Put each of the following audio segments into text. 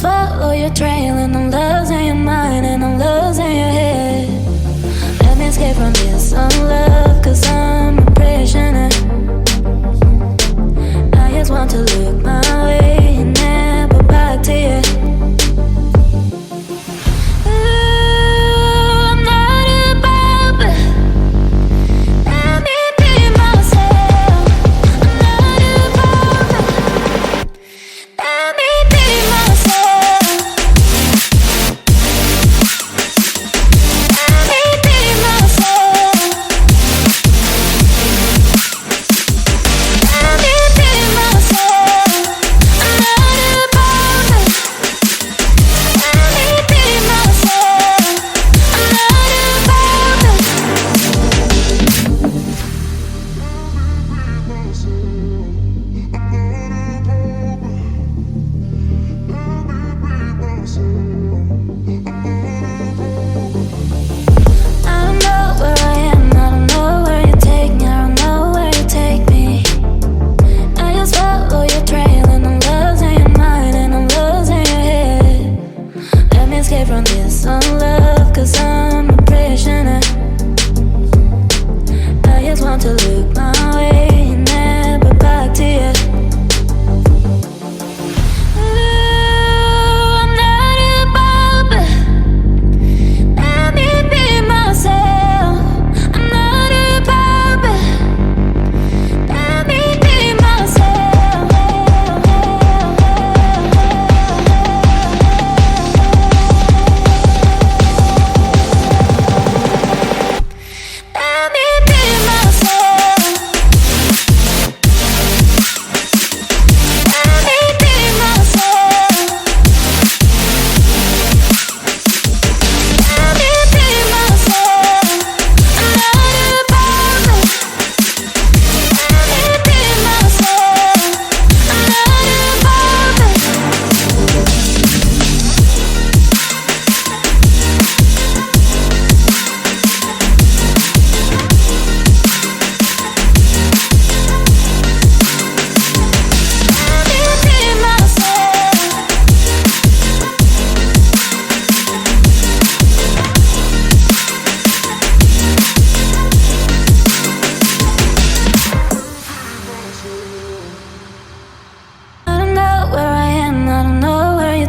follow your trail and I'm losing your mind and I'm losing your head. Let me escape from this unlove, cause I'm a prisoner. I just want to look my way and never back to you.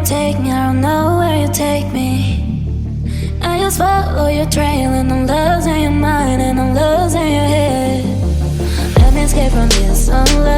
Take me, I don't know where you take me. I just follow your trail and I'm losing your mind and I'm losing your head. Let me escape from this unlove.